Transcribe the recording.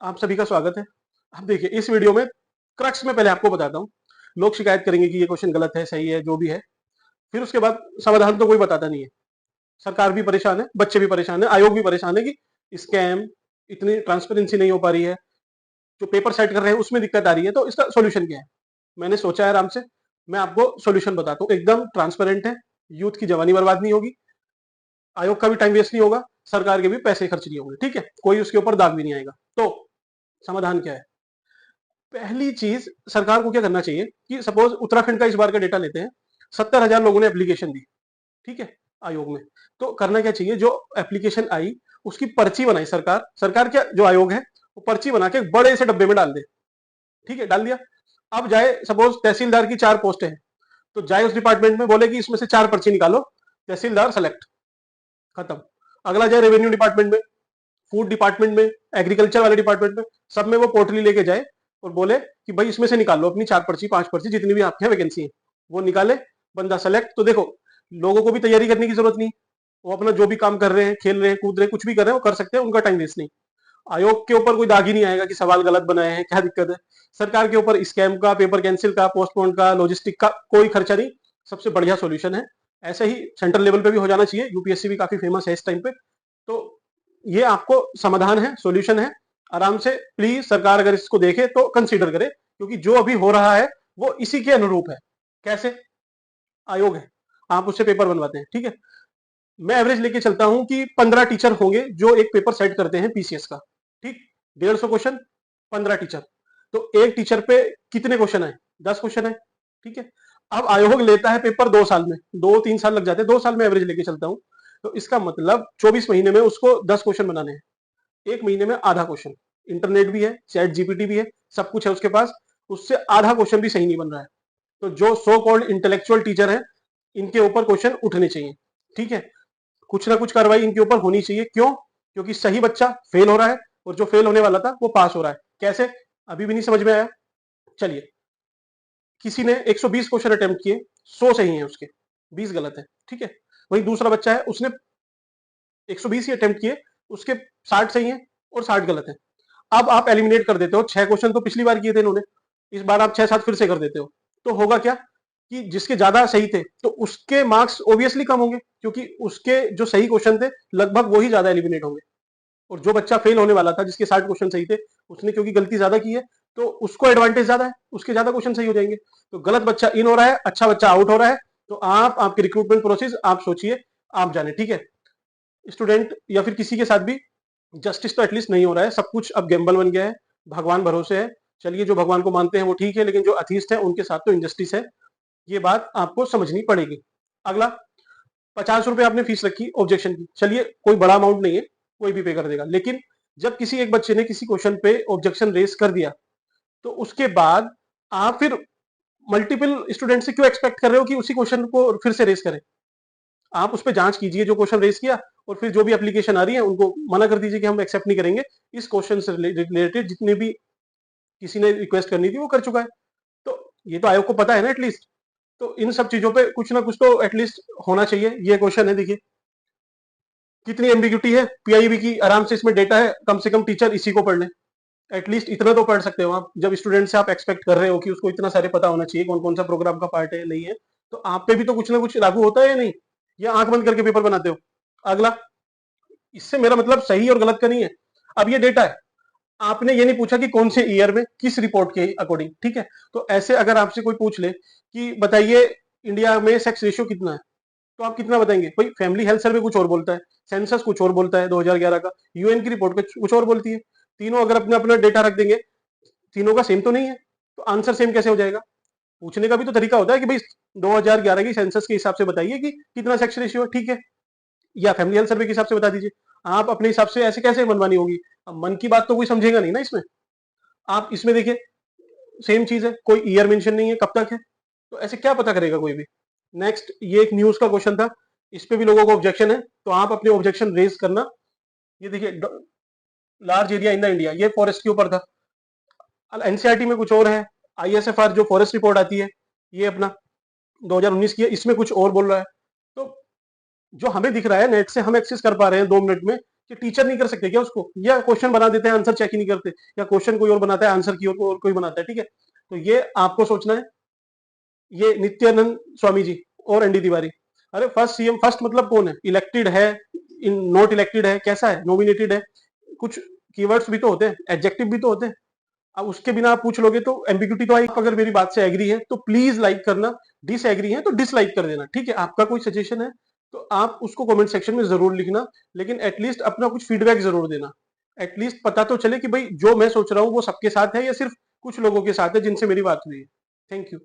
आप सभी का स्वागत है। अब देखिए इस वीडियो में क्रक्स में पहले आपको बताता हूँ। लोग शिकायत करेंगे कि ये क्वेश्चन गलत है, सही है, जो भी है। फिर उसके बाद समाधान तो कोई बताता नहीं है। सरकार भी परेशान है, बच्चे भी परेशान है, आयोग भी परेशान है कि स्कैम, इतनी ट्रांसपेरेंसी नहीं हो पा रही है, जो पेपर सेट कर रहे हैं उसमें दिक्कत आ रही है। तो इसका सोल्यूशन क्या है? मैंने सोचा है आराम से, मैं आपको सोल्यूशन बताता हूँ। एकदम ट्रांसपेरेंट है, यूथ की जवानी बर्बाद नहीं होगी, आयोग का भी टाइम वेस्ट नहीं होगा, सरकार के भी पैसे खर्च नहीं होंगे। ठीक है, कोई उसके ऊपर दाग भी नहीं आएगा। तो समाधान क्या है? पहली चीज, सरकार को क्या करना चाहिए कि सपोज उत्तराखंड का इस बार का डेटा लेते हैं, 70,000 लोगों ने एप्लीकेशन दी। ठीक है, आयोग में। तो करना क्या चाहिए, जो एप्लीकेशन आई उसकी पर्ची बनाई सरकार, सरकार क्या, जो आयोग है वो पर्ची बना के बड़े से डब्बे में डाल दे। ठीक है, डाल दिया। अब जाए, सपोज तहसीलदार की 4 पोस्टें हैं, तो जाए उस डिपार्टमेंट में, बोले कि इसमें से 4 पर्ची निकालो, तहसीलदार सेलेक्ट, खत्म। अगला जाए रेवेन्यू डिपार्टमेंट में, फूड डिपार्टमेंट में, एग्रीकल्चर वाले डिपार्टमेंट में, सब में वो पोर्टली लेके जाए और बोले कि भाई इसमें से निकाल लो अपनी 4 पर्ची, 5 पर्ची, जितनी भी आपके यहाँ वैकेंसी है वो निकाले, बंदा सेलेक्ट। तो देखो, लोगों को भी तैयारी करने की जरूरत नहीं, वो अपना जो भी काम कर रहे हैं, खेल रहे हैं, कूद रहे हैं, कुछ भी कर रहे हैं वो कर सकते हैं, उनका टाइम वेस्ट नहीं। आयोग के ऊपर कोई दाग ही नहीं आएगा कि सवाल गलत बनाए हैं, क्या दिक्कत है। सरकार के ऊपर स्कैम का, पेपर कैंसिल का, पोस्टपोन का, लॉजिस्टिक का कोई खर्चा नहीं। सबसे बढ़िया सॉल्यूशन है। ऐसे ही सेंट्रल लेवल पे भी हो जाना चाहिए, यूपीएससी भी काफी फेमस है इस टाइम पे। तो ये आपको समाधान है, सॉल्यूशन है। आराम से प्लीज सरकार अगर इसको देखे तो कंसीडर करे, क्योंकि जो अभी हो रहा है वो इसी के अनुरूप है। कैसे? आयोग है, आप उससे पेपर बनवाते हैं। ठीक है, मैं एवरेज लेके चलता हूं कि 15 टीचर होंगे जो एक पेपर सेट करते हैं पीसीएस का। ठीक, 150 क्वेश्चन, 15 टीचर, तो एक टीचर पे कितने क्वेश्चन है? 10 क्वेश्चन है। ठीक है, अब आयोग लेता है पेपर 2 साल में, 2-3 साल लग जाते हैं, 2 साल में एवरेज लेके चलता हूं। तो इसका मतलब 24 महीने में उसको 10 क्वेश्चन बनाने हैं, एक महीने में आधा क्वेश्चन। इंटरनेट भी है, चैट जीपीटी भी है, सब कुछ है उसके पास, उससे आधा क्वेश्चन भी सही नहीं बन रहा है। तो जो सो कॉल्ड इंटेलेक्चुअल टीचर है, इनके ऊपर क्वेश्चन उठने चाहिए। ठीक है, कुछ ना कुछ कार्रवाई इनके ऊपर होनी चाहिए। क्यों? क्योंकि सही बच्चा फेल हो रहा है और जो फेल होने वाला था वो पास हो रहा है। कैसे? अभी भी नहीं समझ में आया? चलिए, किसी ने 120 क्वेश्चन अटेम्प्ट किए, 100 सही है उसके, 20 गलत है। ठीक है, वही दूसरा बच्चा है, उसने 120 ही अटेम्प्ट किए, उसके 60 सही है और 60 गलत है। अब आप एलिमिनेट कर देते हो, 6 क्वेश्चन तो पिछली बार किए थे इन्होंने, इस बार आप 6-7 फिर से कर देते हो। तो होगा क्या कि जिसके ज्यादा सही थे तो उसके मार्क्स ऑब्वियसली कम होंगे, क्योंकि उसके जो सही क्वेश्चन थे लगभग वही ज्यादा एलिमिनेट होंगे। और जो बच्चा फेल होने वाला था, जिसके 60 क्वेश्चन सही थे, उसने क्योंकि गलती ज्यादा की है, तो उसको एडवांटेज ज्यादा है, उसके ज्यादा क्वेश्चन सही हो जाएंगे। तो गलत बच्चा इन हो रहा है, अच्छा बच्चा आउट हो रहा है। तो आप, आपकी रिक्रूटमेंट प्रोसेस आप सोचिए, आप जाने। ठीक है, स्टूडेंट या फिर किसी के साथ भी जस्टिस तो एटलीस्ट नहीं हो रहा है, सब कुछ अब गैम्बल बन गया है, भगवान भरोसे है। चलिए, जो भगवान को मानते हैं वो ठीक है, लेकिन जो अथीस्ट है उनके साथ तो इनजस्टिस है, ये बात आपको समझनी पड़ेगी। अगला, 50 रुपए आपने फीस रखी ऑब्जेक्शन की, चलिए कोई बड़ा अमाउंट नहीं है, कोई भी पे कर देगा। लेकिन जब किसी एक बच्चे ने किसी क्वेश्चन पे ऑब्जेक्शन रेस कर दिया, तो उसके बाद आप फिर मल्टीपल स्टूडेंट से क्यों एक्सपेक्ट कर रहे हो कि उसी क्वेश्चन को फिर से रेस करें? आप उस पर जांच कीजिए जो क्वेश्चन रेस किया, और फिर जो भी एप्लीकेशन आ रही है उनको मना कर दीजिए कि हम एक्सेप्ट नहीं करेंगे, इस क्वेश्चन से रिलेटेड जितने भी किसी ने रिक्वेस्ट करनी थी वो कर चुका है। तो ये तो आयोग को पता है ना एटलीस्ट। तो इन सब चीजों पे कुछ ना कुछ तो एटलीस्ट होना चाहिए। ये क्वेश्चन है, देखिए कितनी एम्बिग्यूटी है पीआईबी की, आराम से इसमें डेटा है, कम से कम टीचर इसी को पढ़ लें। एटलीस्ट इतना तो पढ़ सकते हो आप, जब स्टूडेंट से आप एक्सपेक्ट कर रहे हो कि उसको इतना सारे पता होना चाहिए कौन कौन सा प्रोग्राम का पार्ट है, नहीं है। तो आप पे भी तो कुछ ना कुछ लागू होता है या नहीं? या आंख बंद करके पेपर बनाते हो? अगला, इससे मेरा मतलब सही और गलत का नहीं है। अब ये डेटा है, आपने ये नहीं पूछा कि कौन से ईयर में किस रिपोर्ट के अकॉर्डिंग। ठीक है, तो ऐसे अगर आपसे कोई पूछ ले कि बताइए इंडिया में सेक्स रेशियो कितना है, तो आप कितना बताएंगे? भाई फैमिली हेल्थ सर्वे कुछ और बोलता है, सेंसस कुछ और बोलता है 2011 का, यूएन की रिपोर्ट कुछ और बोलती है। तीनों अगर अपना अपना डेटा रख देंगे, तीनों का सेम तो नहीं है, तो आंसर सेम कैसे हो जाएगा? पूछने का भी तो तरीका होता है कि भाई 2011 की सेंसस के हिसाब से बताइए कि कितना सेक्स रेशियो है। ठीक है, या फैमिली हेल्थ सर्वे के हिसाब से बता दीजिए। आप अपने हिसाब से ऐसे कैसे मनमानी होगी? अब मन की बात तो कोई समझेगा नहीं ना इसमें। आप इसमें देखिए, सेम चीज है, कोई ईयर मेंशन नहीं है, कब तक है, तो ऐसे क्या पता करेगा कोई भी? नेक्स्ट, ये एक न्यूज का क्वेश्चन था, इस पे भी लोगों को ऑब्जेक्शन है, तो आप अपने ऑब्जेक्शन रेज करना। ये देखिए, large area in the India, ये फॉरेस्ट के ऊपर था। एनसीईआरटी में कुछ और है, आईएसएफआर जो फॉरेस्ट रिपोर्ट आती है, ये अपना 2019 की है, इसमें कुछ और बोल रहा है। तो जो हमें दिख रहा है नेट से हम एक्सेस कर पा रहे हैं 2 मिनट में, कि टीचर नहीं कर सकते क्या उसको, या क्वेश्चन बना देते हैं आंसर चेक ही नहीं करते, या क्वेश्चन कोई और बनाता है आंसर की और कोई बनाता है, ठीक है। तो ये आपको सोचना है। ये नित्यानंद स्वामी जी और एनडी तिवारी, अरे फर्स्ट सीएम, फर्स्ट मतलब कौन है, इलेक्टेड है, इन नॉट इलेक्टेड है, कैसा है, नॉमिनेटेड है, कुछ कीवर्ड्स भी तो होते हैं, एडजेक्टिव भी तो होते हैं। अब उसके बिना आप पूछ लोगे तो एम्बिग्यूटी तो आएगी। अगर मेरी बात से एग्री है तो प्लीज लाइक करना, डिसएग्री है तो डिसलाइक कर देना, ठीक है। आपका कोई सजेशन है तो आप उसको कमेंट सेक्शन में जरूर लिखना, लेकिन एटलीस्ट अपना कुछ फीडबैक जरूर देना। एटलीस्ट पता तो चले कि भाई जो मैं सोच रहा हूँ वो सबके साथ है या सिर्फ कुछ लोगों के साथ है जिनसे मेरी बात हुई है। Thank you.